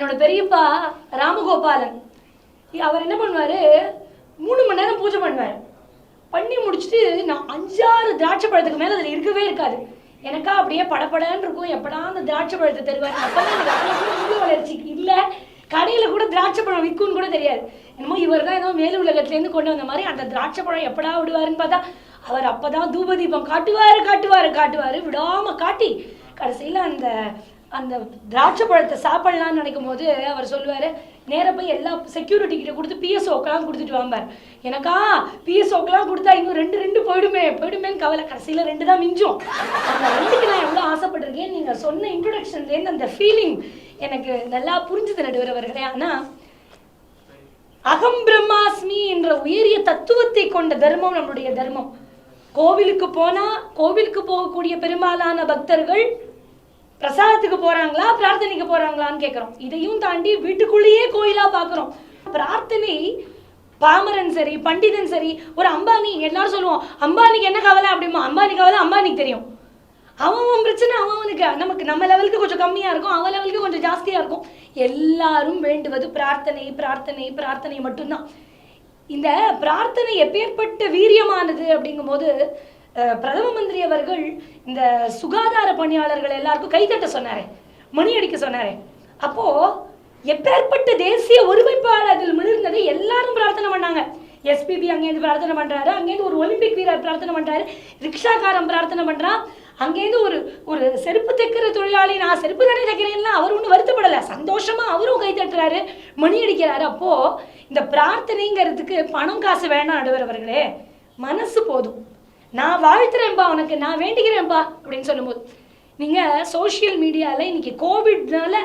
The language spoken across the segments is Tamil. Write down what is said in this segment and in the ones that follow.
என்னோட பெரியப்பா ராமகோபாலன் அவர் என்ன பண்ணுவார், 3 மணி நேரம் பூஜை பண்ணுவார். பண்ணி முடிச்சுட்டு நான் 5-6 திராட்சை பழத்துக்கு மேலே அதில் இருக்கவே இருக்காது. எனக்கா அப்படியே படப்படன்னு இருக்கும், எப்படா அந்த திராட்சை பழத்தை தருவார். அப்போதான் எனக்கு முழு வளர்ச்சி இல்லை, கடையில் கூட திராட்சை பழம் விற்கும்னு கூட தெரியாது. என்னமோ இவர் தான் ஏதோ மேல் உலகத்துலேருந்து கொண்டு வந்த மாதிரி அந்த திராட்சை பழம் எப்படா விடுவாருன்னு பார்த்தா அவர் அப்போ தான் தூபதீபம் காட்டுவார் விடாமல் காட்டி கடைசியில் அந்த திராட்சை பழத்தை சாப்பிடலான்னு நினைக்கும் போது அவர் சொல்லுவார், நேராக போய் எல்லா செக்யூரிட்டி கிட்ட கொடுத்து பிஎஸ்ஓக்கெல்லாம் கொடுத்துட்டு வாம்பார். எனக்கா பிஎஸ்ஓக்கெல்லாம் கொடுத்தா இன்னும் 2 போயிடுமேன்னு கவலை. கடைசியில் 2 தான் மிஞ்சும். அந்த 2க்கு நான் எவ்வளோ ஆசைப்பட்டிருக்கேன். நீங்கள் சொன்ன இன்ட்ரோடக்ஷன்லேருந்து அந்த ஃபீலிங் எனக்கு நல்லா புரிஞ்சுது நடுவர் அவர்களே. ஆனால் அகம் பிரம்மாஸ்மி என்ற உயரிய தத்துவத்தை கொண்ட தர்மம் நம்முடைய தர்மம். கோவிலுக்கு போகக்கூடிய பெரும்பாலான பக்தர்கள் பிரசாதத்துக்கு போறாங்களா பிரார்த்தனைக்கு போறாங்களான்னு கேட்குறோம். இதையும் தாண்டி வீட்டுக்குள்ளேயே கோயிலா பார்க்குறோம். பிரார்த்தனை பாமரன் சரி பண்டிதன் சரி, ஒரு அம்பானி எல்லாரும் சொல்லுவோம் அம்பானிக்கு என்ன கவலை அப்படிமா, அம்பானி கவலை அம்பானிக்கு தெரியும். அவன் பிரச்சனை அவனுக்கு, நம்ம லெவலுக்கு கொஞ்சம் கம்மியா இருக்கும், அவன் லெவலுக்கு கொஞ்சம் ஜாஸ்தியா இருக்கும். எல்லாரும் வேண்டுவது பிரார்த்தனை மட்டும்தான். இந்த பிரார்த்தனை எப்பேற்பட்ட வீரியமானது அப்படிங்கும்போது பிரதம மந்திரி அவர்கள் இந்த சுகாதார பணியாளர்கள் எல்லாருக்கும் கைத்தட்ட சொன்னாரே, மணி அடிக்க சொன்னாரே. அப்போ எப்பேற்பட்ட தேசிய ஒருமைப்பாடு அதில் மிளிர்ந்தது. எல்லாரும் பிரார்த்தனை பண்ணாங்க. எஸ்பிபி அங்கேருந்து பிரார்த்தனை பண்றாரு, அங்கேருந்து ஒரு ஒலிம்பிக் வீரர் பிரார்த்தனை பண்றாரு, ரிக்ஷாக்காரன் பிரார்த்தனை பண்றான், அங்கேருந்து ஒரு செருப்பு தைக்கிற தொழிலாளி நான் செருப்பு தானே தைக்கிறேன்னா அவர் ஒன்றும் வருத்தப்படலை, சந்தோஷமா அவரும் கை தட்டுறாரு, மணி அடிக்கிறாரு. அப்போ இந்த பிரார்த்தனைங்கிறதுக்கு பணம் காசு வேணாம் நடுவர் அவர்களே, மனசு போதும். நான் வாழ்த்துறேன்ப்பா உனக்கு, நான் வேண்டிக்கிறேன்ப்பா அப்படின்னு சொல்லும்போது நீங்கள் சோஷியல் மீடியாவில் இன்னைக்கு கோவிட்னால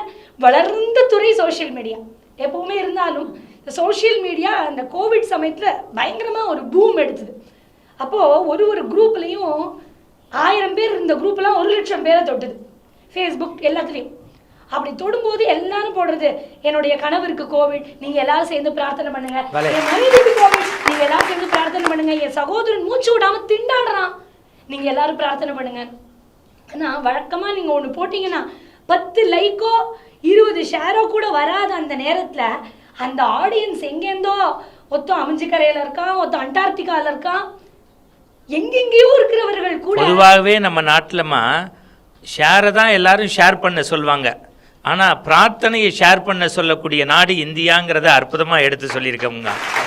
வளர்ந்த துறை சோஷியல் மீடியா எப்பவுமே இருந்தாலும் இந்த சோஷியல் மீடியா அந்த கோவிட் சமயத்தில் பயங்கரமாக ஒரு பூம் எடுத்தது. அப்போது ஒரு குரூப்லேயும் 1000 பேர் இருந்த குரூப்லாம் 1,00,000 பேரை தொட்டுது. ஃபேஸ்புக் எல்லாத்துலேயும் அப்படி தொடும்போது எல்லாரும் போடுறது, என்னுடைய கணவருக்கு கோவிட் நீங்க எல்லாரும் சேர்ந்து பிரார்த்தனை பண்ணுங்க, என் மனைவிக்கு கோவிட் நீங்க எல்லாரும் சேர்ந்து பிரார்த்தனை பண்ணுங்க, என் சகோதரன் மூச்சு விடாம திண்டாடுறான் நீங்க எல்லாரும் பிரார்த்தனை பண்ணுங்க. ஆனா வழக்கமா நீங்க ஒண்ணு போட்டீங்கன்னா 10 லைக்கோ 20 ஷேரோ கூட வராத அந்த நேரத்துல அந்த ஆடியன்ஸ் எங்கேருந்தோ, ஒருத்தன் அமைஞ்சிக்கரையில இருக்கான், ஒருத்தன் அண்டார்டிகால இருக்கான், எங்கெங்கேயோ இருக்கிறவர்கள் கூட. பொதுவாகவே நம்ம நாட்டிலமா ஷேரை தான் எல்லாரும் ஷேர் பண்ண சொல்லுவாங்க, ஆனால் பிரார்த்தனையை ஷேர் பண்ண சொல்லக்கூடிய நாடு இந்தியாங்கிறத அற்புதமாக எடுத்து சொல்லியிருக்கோங்க.